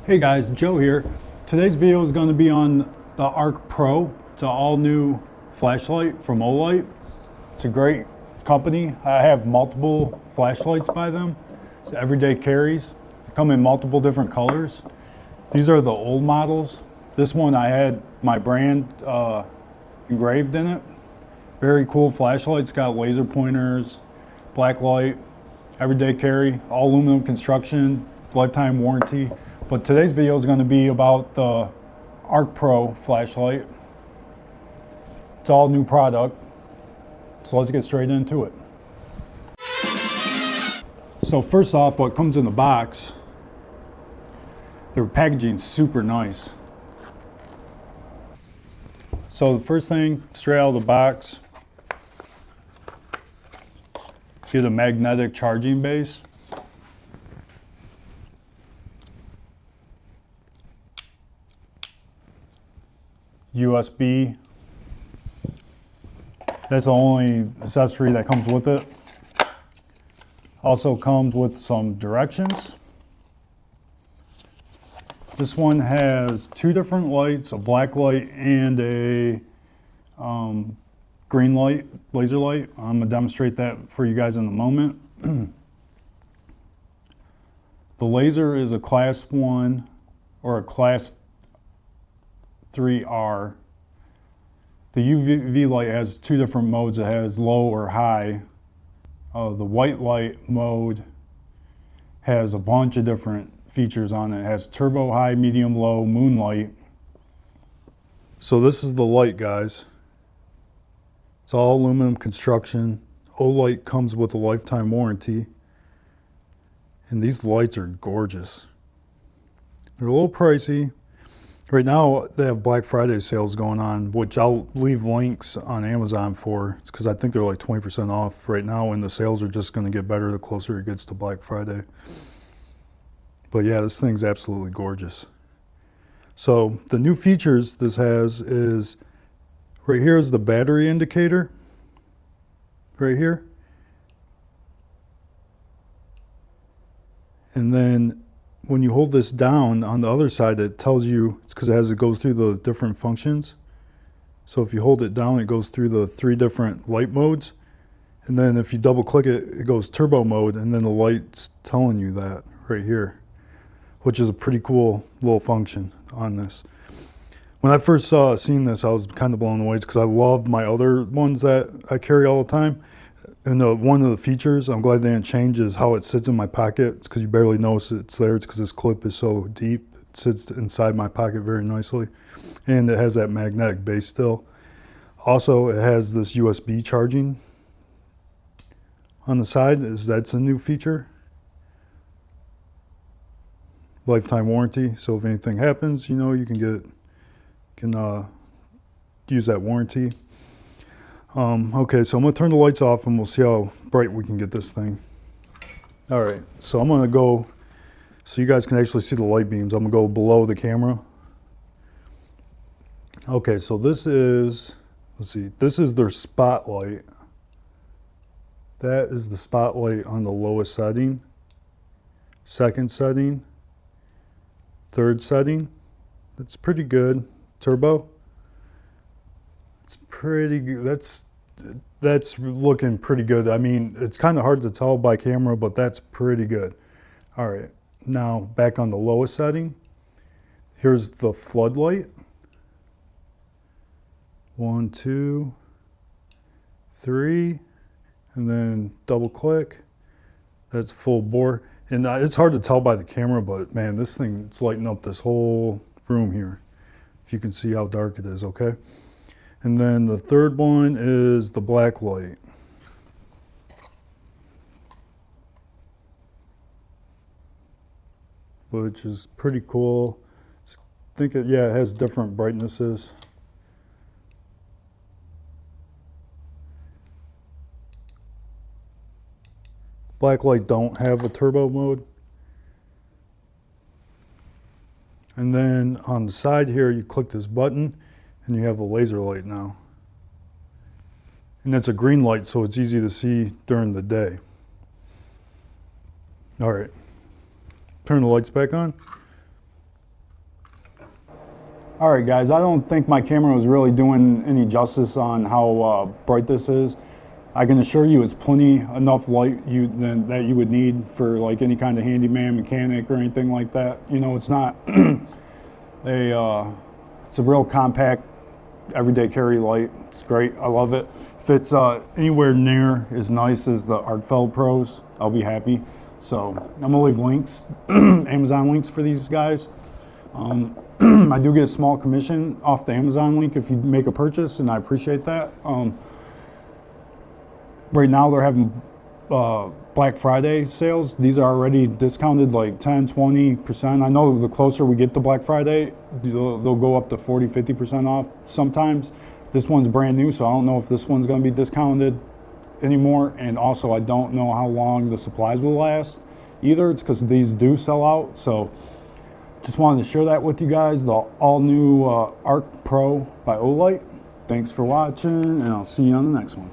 Hey guys, Joe here. Today's video is going to be on the ArkPro. It's an all new flashlight from Olight. It's a great company. I have multiple flashlights by them. It's everyday carries. They come in multiple different colors. These are the old models. This one I had my brand engraved in it. Very cool flashlight. It's got laser pointers, black light, everyday carry, all aluminum construction, lifetime warranty. But today's video is going to be about the ArkPro flashlight. It's all new product. So let's get straight into it. So first off, what comes in the box, their packaging is super nice. So the first thing, straight out of the box, get a magnetic charging base. USB. That's the only accessory that comes with it. Also comes with some directions. This one has two different lights, a black light and a green light, laser light. I'm gonna demonstrate that for you guys in a moment. The laser is a class 1 or a class 3R. The UV light has two different modes. It has low or high. The white light mode has a bunch of different features on it. It has turbo, high, medium, low, moonlight. So this is the light, guys. It's all aluminum construction. Olight comes with a lifetime warranty. And these lights are gorgeous. They're a little pricey. Right now, they have Black Friday sales going on, which I'll leave links on Amazon for. It's because I think they're like 20% off right now, and the sales are just going to get better the closer it gets to Black Friday. But yeah, this thing's absolutely gorgeous. So the new features this has is, right here is the battery indicator. Right here. And then when you hold this down on the other side, it tells you, it's because it goes through the different functions. So if you hold it down, it goes through the 3 different light modes. And then if you double click it, it goes turbo mode, and then the light's telling you that right here, which is a pretty cool little function on this. When I first seen this, I was kind of blown away because I loved my other ones that I carry all the time. And one of the features, I'm glad they didn't change, is how it sits in my pocket. It's because you barely notice it's there. It's because this clip is so deep. It sits inside my pocket very nicely. And it has that magnetic base still. Also, it has this USB charging on the side. That's a new feature. Lifetime warranty. So if anything happens, you know, you can use that warranty. Okay, so I'm gonna turn the lights off and we'll see how bright we can get this thing. All right, so I'm gonna go, so you guys can actually see the light beams. I'm gonna go below the camera. Okay, so this is, let's see, this is their spotlight. That is the spotlight on the lowest setting. Second setting. Third setting. That's pretty good. Turbo. It's pretty good. That's looking pretty good. I mean, it's kind of hard to tell by camera, but that's pretty good. All right, now back on the lowest setting. Here's the floodlight. 1, 2, 3, and then double click. That's full bore. And it's hard to tell by the camera, but man, this thing, it's lighting up this whole room here. If you can see how dark it is, okay? And then the third one is the black light. Which is pretty cool. I think it has different brightnesses. Black light don't have a turbo mode. And then on the side here, you click this button and you have a laser light now. And it's a green light, so it's easy to see during the day. All right, turn the lights back on. All right, guys, I don't think my camera was really doing any justice on how bright this is. I can assure you it's plenty enough light that you would need for like any kind of handyman, mechanic, or anything like that. You know, it's not it's a real compact, everyday carry light. It's great. I love it. If it's anywhere near as nice as the ArkPro's, I'll be happy. So I'm gonna leave links, Amazon links for these guys. I do get a small commission off the Amazon link if you make a purchase, and I appreciate that. Right now they're having Black Friday sales. These are already discounted like 10, 20%. I know the closer we get to Black Friday, they'll go up to 40, 50% off sometimes. This one's brand new, so I don't know if this one's gonna be discounted anymore. And also I don't know how long the supplies will last either. It's because these do sell out. So just wanted to share that with you guys, the all new ArkPro by Olight. Thanks for watching, and I'll see you on the next one.